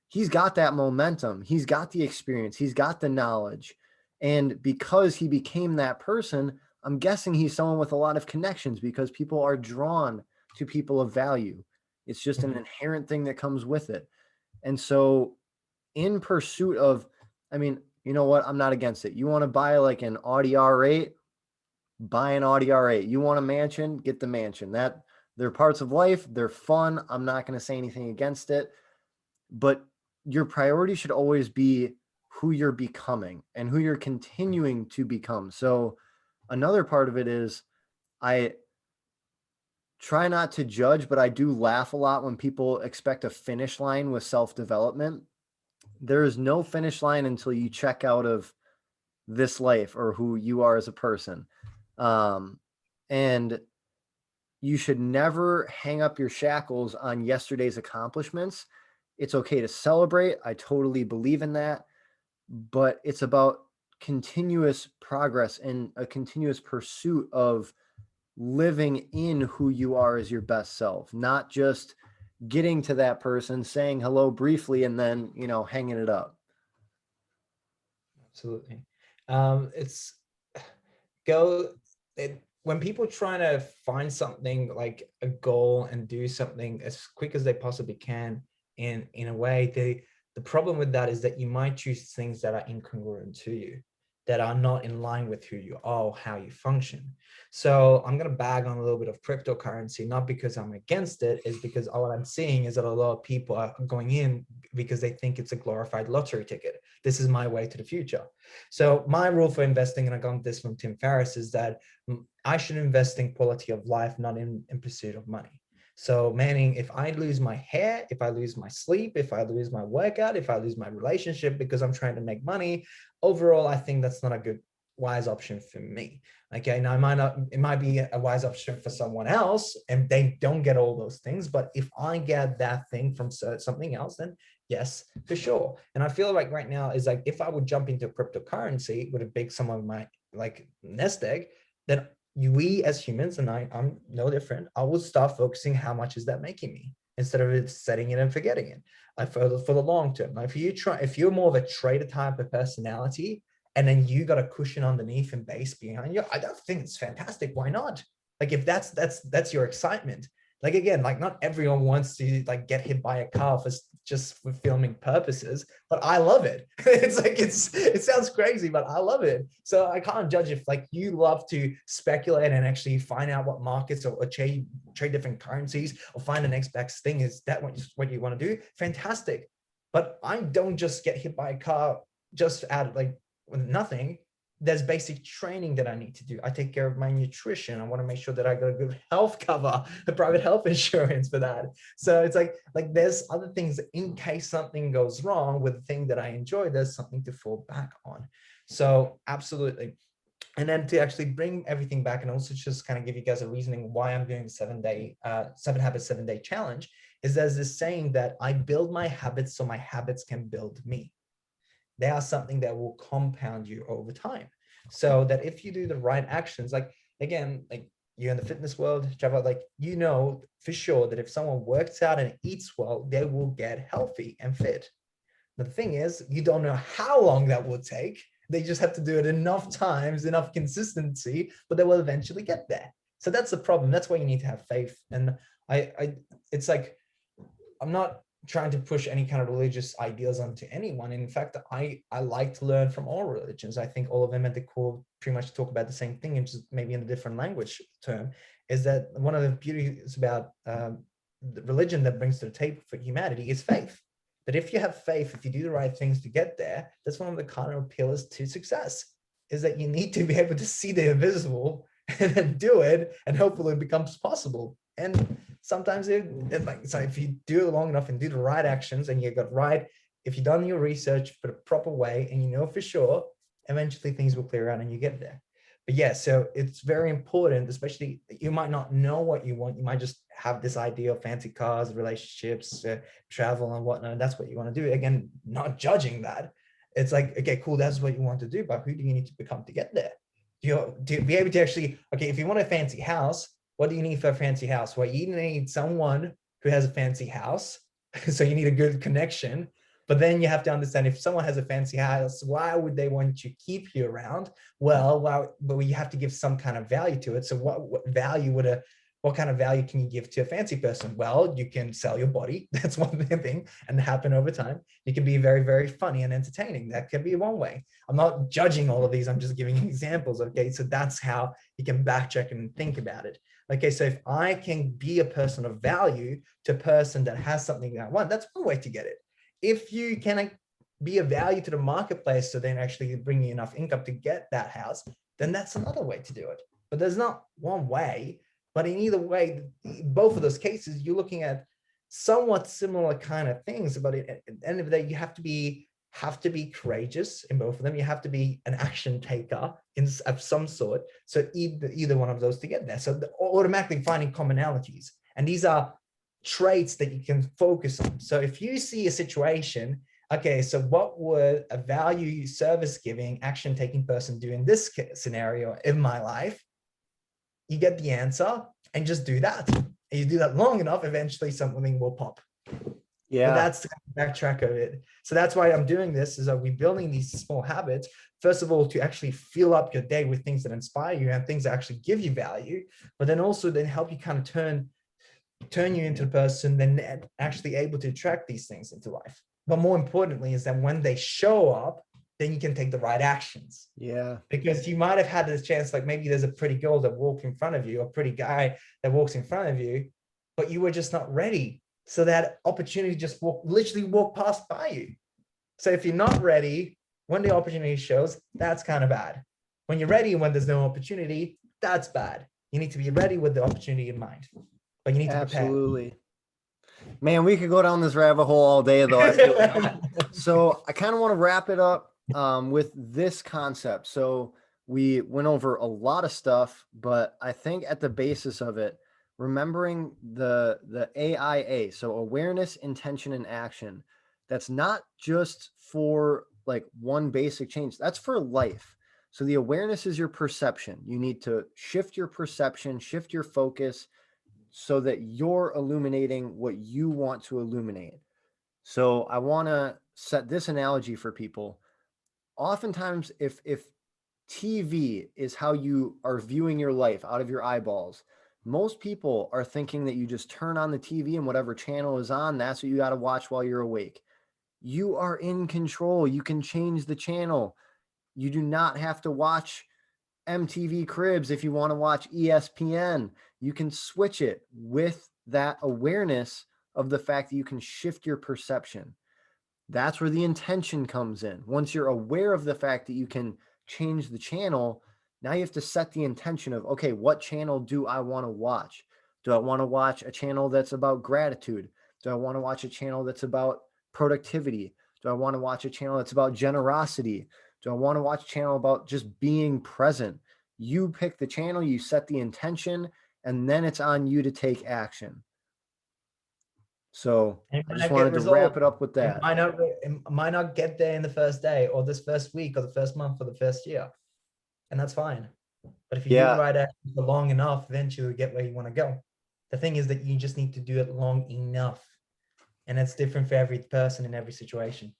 He's got that momentum. He's got the experience. He's got the knowledge. And because he became that person, I'm guessing he's someone with a lot of connections because people are drawn to people of value. It's just an inherent thing that comes with it. And so, in pursuit of, I mean, you know what? I'm not against it. You want to buy like an Audi R8, buy an Audi R8. You want a mansion, get the mansion. That they're parts of life. They're fun. I'm not going to say anything against it, but your priority should always be who you're becoming and who you're continuing to become. So another part of it is I try not to judge, but I do laugh a lot when people expect a finish line with self-development. There is no finish line until you check out of this life or who you are as a person. And you should never hang up your shackles on yesterday's accomplishments. It's okay to celebrate. I totally believe in that, but it's about continuous progress and a continuous pursuit of living in who you are as your best self, not just getting to that person, saying hello briefly, and then, hanging it up. Absolutely. It's go when people trying to find something like a goal and do something as quick as they possibly can in a way, the problem with that is that you might choose things that are incongruent to you, that are not in line with who you are or how you function. So I'm going to bag on a little bit of cryptocurrency, not because I'm against it, is because all I'm seeing is that a lot of people are going in because they think it's a glorified lottery ticket. This is my way to the future. So my rule for investing, and I got this from Tim Ferriss, is that I should invest in quality of life, not in pursuit of money. So meaning if I lose my hair, if I lose my sleep, if I lose my workout, if I lose my relationship because I'm trying to make money, overall, I think that's not a good, wise option for me. Okay, now it might be a wise option for someone else and they don't get all those things, but if I get that thing from something else, then yes, for sure. And I feel like right now is like, if I would jump into cryptocurrency with a big sum of my like nest egg, then we as humans, and I'm no different, I will start focusing how much is that making me instead of it setting it and forgetting it. For the long term. Like if you're more of a trader type of personality, and then you got a cushion underneath and base behind you, I don't think it's fantastic. Why not? Like if that's your excitement. Like again, like not everyone wants to like get hit by a car for just for filming purposes, but I love it. It's like it sounds crazy, but I love it. So I can't judge if like you love to speculate and actually find out what markets or trade different currencies or find the next best thing. Is that what you want to do? Fantastic. But I don't just get hit by a car just out of like with nothing. There's basic training that I need to do. I take care of my nutrition. I want to make sure that I got a good health cover, a private health insurance for that. So it's like there's other things in case something goes wrong with the thing that I enjoy, there's something to fall back on. So absolutely. And then to actually bring everything back and also just kind of give you guys a reasoning why I'm doing the 7 habits, 7-day challenge is there's this saying that I build my habits so my habits can build me. They are something that will compound you over time. So that if you do the right actions, like again, like you're in the fitness world, Trevor, like you know for sure that if someone works out and eats well, they will get healthy and fit. The thing is, you don't know how long that will take. They just have to do it enough times, enough consistency, but they will eventually get there. So that's the problem. That's why you need to have faith. And it's like, I'm not trying to push any kind of religious ideas onto anyone. In fact, I like to learn from all religions. I think all of them at the core pretty much talk about the same thing, and just maybe in a different language term, is that one of the beauties about the religion that brings to the table for humanity is faith. That if you have faith, if you do the right things to get there, that's one of the cardinal pillars to success, is that you need to be able to see the invisible and then do it, and hopefully it becomes possible. And sometimes so if you do it long enough and do the right actions and you got right, if you've done your research for the proper way and you know for sure, eventually things will clear out and you get there. But yeah, so it's very important, especially you might not know what you want. You might just have this idea of fancy cars, relationships, travel and whatnot. And that's what you want to do. Again, not judging that. It's like, okay, cool, that's what you want to do, but who do you need to become to get there? Do you be able to actually, okay, if you want a fancy house, what do you need for a fancy house? Well, you need someone who has a fancy house. So you need a good connection. But then you have to understand, if someone has a fancy house, why would they want to keep you around? Well, but you have to give some kind of value to it. So what kind of value can you give to a fancy person? Well, you can sell your body. That's one thing, and happen over time. You can be very, very funny and entertaining. That can be one way. I'm not judging all of these. I'm just giving you examples. Okay, so that's how you can backtrack and think about it. Okay, so if I can be a person of value to a person that has something that I want, that's one way to get it. If you can be a value to the marketplace, so then actually bring you enough income to get that house, then that's another way to do it. But there's not one way. But in either way, both of those cases, you're looking at somewhat similar kind of things. But at the end of the day, you have to be courageous in both of them. You have to be an action taker of some sort. So either one of those to get there. So automatically finding commonalities. And these are traits that you can focus on. So if you see a situation, okay, so what would a value service giving action taking person do in this scenario in my life? You get the answer and just do that. And you do that long enough, eventually something will pop. Yeah. But that's the backtrack of it. So that's why I'm doing this, is that we're building these small habits, first of all, to actually fill up your day with things that inspire you and things that actually give you value, but then also then help you kind of turn you into the person then actually able to attract these things into life. But more importantly is that when they show up, then you can take the right actions. Yeah. Because you might have had this chance, like maybe there's a pretty girl that walks in front of you, a pretty guy that walks in front of you, but you were just not ready. So that opportunity just literally walk past by you. So if you're not ready, when the opportunity shows, that's kind of bad. When you're ready, when there's no opportunity, that's bad. You need to be ready with the opportunity in mind, but you need to prepare. Absolutely. Man, we could go down this rabbit hole all day, though. I feel like. So I kind of want to wrap it up with this concept. So we went over a lot of stuff, but I think at the basis of it, remembering the AIA, so awareness, intention, and action, that's not just for like one basic change. That's for life. So the awareness is your perception. You need to shift your perception, shift your focus, so that you're illuminating what you want to illuminate. So I want to set this analogy for people. Oftentimes, if TV is how you are viewing your life out of your eyeballs, most people are thinking that you just turn on the TV and whatever channel is on, that's what you got to watch while you're awake. You are in control. You can change the channel. You do not have to watch MTV Cribs if you want to watch ESPN. You can switch it with that awareness of the fact that you can shift your perception. That's where the intention comes in. Once you're aware of the fact that you can change the channel, now you have to set the intention of, okay, what channel do I want to watch? Do I want to watch a channel that's about gratitude? Do I want to watch a channel that's about productivity? Do I want to watch a channel that's about generosity? Do I want to watch a channel about just being present? You pick the channel, you set the intention, and then it's on you to take action. So I just wanted to wrap it up with that. It might not get there in the first day or this first week or the first month or the first year. And that's fine. But if you do the right action for long enough, eventually you'll get where you want to go. The thing is that you just need to do it long enough. And it's different for every person in every situation.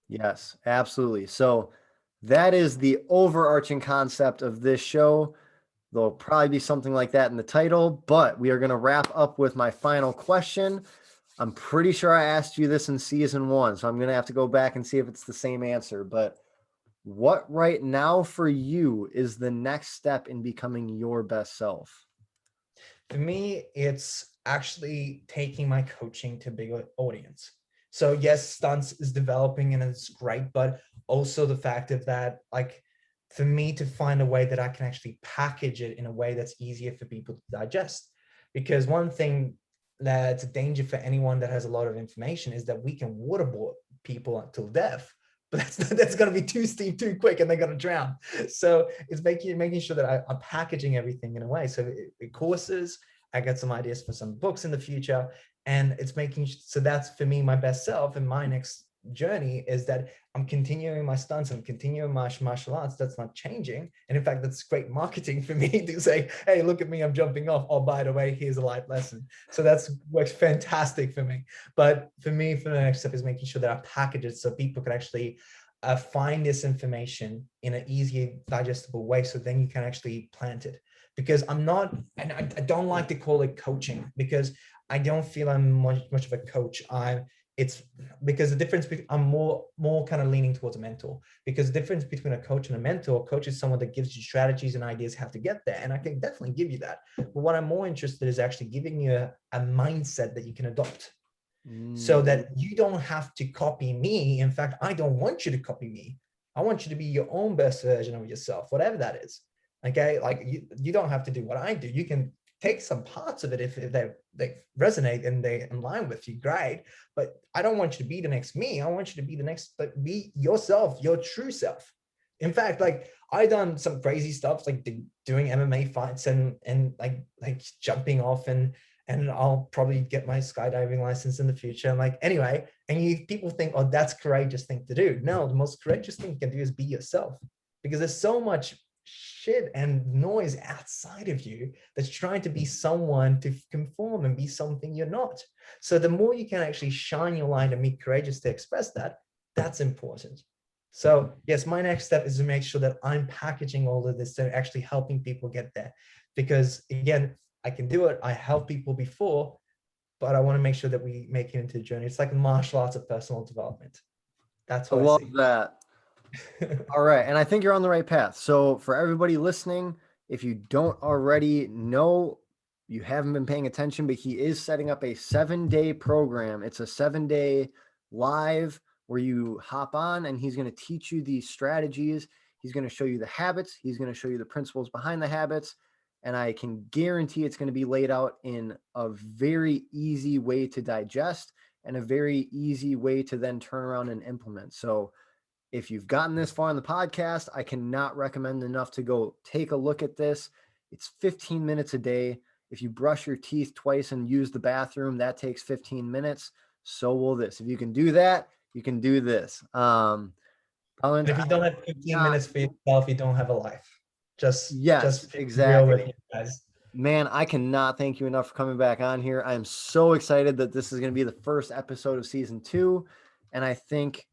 Yes, absolutely. So that is the overarching concept of this show. There'll probably be something like that in the title, but we are going to wrap up with my final question. I'm pretty sure I asked you this in season 1, so I'm going to have to go back and see if it's the same answer. But what right now for you is the next step in becoming your best self? For me, it's actually taking my coaching to a bigger audience. So yes, stunts is developing and it's great, but also the fact of that, like, for me to find a way that I can actually package it in a way that's easier for people to digest. Because one thing that's a danger for anyone that has a lot of information is that we can waterboard people until death. but that's going to be too steep too quick and they're going to drown. So it's making sure that I'm packaging everything in a way. So courses, I got some ideas for some books in the future, and it's making, so that's for me, my best self and my next journey is that I'm continuing my stunts, I'm continuing my martial arts. That's not changing. And in fact, that's great marketing for me to say, hey, look at me, I'm jumping off. Oh, by the way, here's a life lesson. So that's works fantastic for me. But for me, for the next step is making sure that I package it so people can actually find this information in an easy, digestible way. So then you can actually plant it. Because I'm not, and I don't like to call it coaching, because I don't feel I'm much of a coach. It's because the difference between, I'm more kind of leaning towards a mentor, because the difference between a coach and a mentor, a coach is someone that gives you strategies and ideas how to get there. And I can definitely give you that. But what I'm more interested in is actually giving you a mindset that you can adopt, so that you don't have to copy me. In fact, I don't want you to copy me. I want you to be your own best version of yourself, whatever that is. Okay. Like you don't have to do what I do. You can take some parts of it if they resonate and they align with you, great. But I don't want you to be the next me. I want you to be the next, like, be yourself, your true self. In fact, like I done some crazy stuff, like doing MMA fights and like jumping off, and I'll probably get my skydiving license in the future. And like, anyway, and people think, oh, that's courageous thing to do. No, the most courageous thing you can do is be yourself, because there's so much shit and noise outside of you that's trying to be someone to conform and be something you're not. So the more you can actually shine your light and be courageous to express that, that's important. So yes, my next step is to make sure that I'm packaging all of this and actually helping people get there. Because again, I can do it. I helped people before, but I want to make sure that we make it into a journey. It's like martial arts of personal development. That's I what I love see. that. All right. And I think you're on the right path. So for everybody listening, if you don't already know, you haven't been paying attention, but he is setting up a 7-day program. It's a 7-day live where you hop on and he's going to teach you these strategies. He's going to show you the habits. He's going to show you the principles behind the habits. And I can guarantee it's going to be laid out in a very easy way to digest and a very easy way to then turn around and implement. So if you've gotten this far in the podcast, I cannot recommend enough to go take a look at this. It's 15 minutes a day. If you brush your teeth twice and use the bathroom, that takes 15 minutes. So will this. If you can do that, you can do this. And if you don't have 15 minutes for yourself, you don't have a life. Just real with you guys. Man, I cannot thank you enough for coming back on here. I'm so excited that this is going to be the first episode of season 2. And I think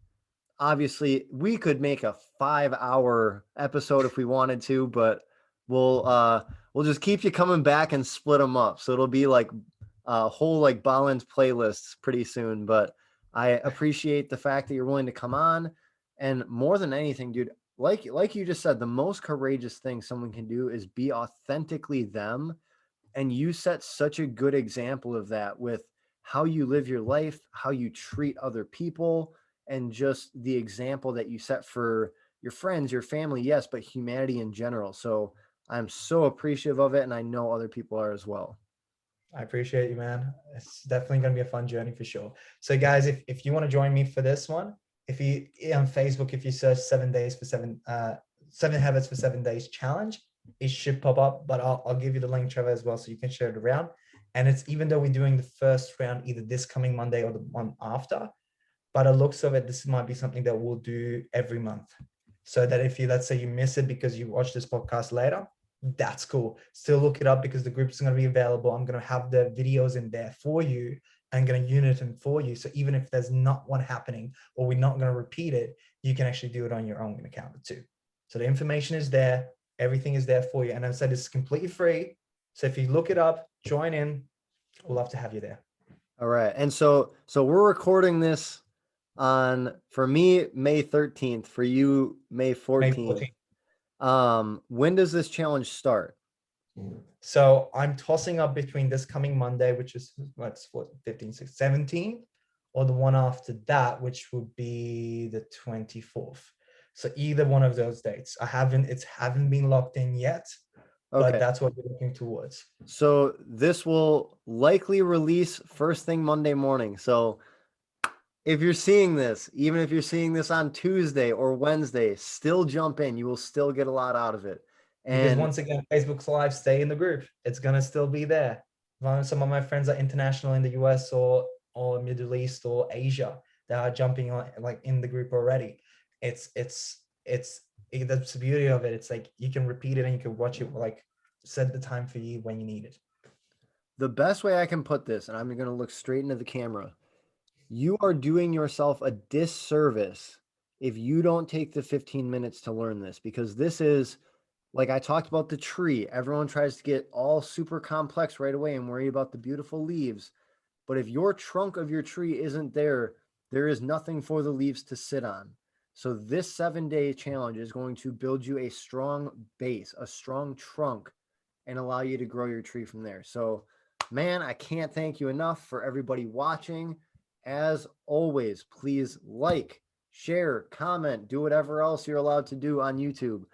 obviously we could make a 5-hour episode if we wanted to, but we'll just keep you coming back and split them up. So it'll be like a whole like Balint playlists pretty soon. But I appreciate the fact that you're willing to come on. And more than anything, dude, like you just said, the most courageous thing someone can do is be authentically them. And you set such a good example of that with how you live your life, how you treat other people, and just the example that you set for your friends, your family, yes, but humanity in general. So I'm so appreciative of it, and I know other people are as well. I appreciate you, man. It's definitely going to be a fun journey for sure. So guys, if you want to join me for this one, if you on Facebook, if you search 7 habits for 7 days challenge, it should pop up, but I'll give you the link, Trevor, as well, so you can share it around. And it's, even though we're doing the first round either this coming Monday or the one after, but it looks of it, this might be something that we'll do every month. So that if you, let's say you miss it because you watch this podcast later, that's cool. Still look it up, because the group is going to be available. I'm going to have the videos in there for you. I'm going to unit them for you. So even if there's not one happening or we're not going to repeat it, you can actually do it on your own account too. So the information is there. Everything is there for you. And I said, it's completely free. So if you look it up, join in. We'll love to have you there. All right. And so we're recording this on, for me, May 13th, for you, May 14th. When does this challenge start? So I'm tossing up between this coming Monday, which is what's 15, 16, 17, or the one after that, which would be the 24th. So either one of those dates. It haven't been locked in yet, but that's what we're looking towards. So this will likely release first thing Monday morning. So if you're seeing this, even if you're seeing this on Tuesday or Wednesday, still jump in. You will still get a lot out of it. Because And once again, Facebook's live, stay in the group. It's gonna still be there. Some of my friends are international in the US or Middle East or Asia that are jumping on like in the group already. That's the beauty of it. It's like you can repeat it and you can watch it, like set the time for you when you need it. the best way I can put this, and I'm going to look straight into the camera, you are doing yourself a disservice if you don't take the 15 minutes to learn this, because this is like I talked about the tree. Everyone tries to get all super complex right away and worry about the beautiful leaves. But if your trunk of your tree isn't there, there is nothing for the leaves to sit on. So this 7-day challenge is going to build you a strong base, a strong trunk, and allow you to grow your tree from there. So, man, I can't thank you enough for everybody watching. As always, please like, share, comment, do whatever else you're allowed to do on YouTube.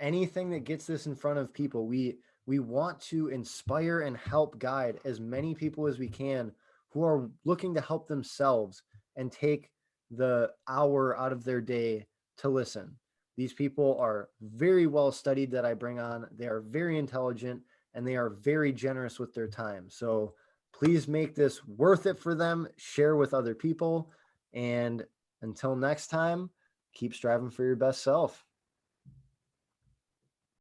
Anything that gets this in front of people. We want to inspire and help guide as many people as we can who are looking to help themselves and take the hour out of their day to listen. These people are very well studied that I bring on. They are very intelligent and they are very generous with their time. So please make this worth it for them. Share with other people. And until next time, keep striving for your best self.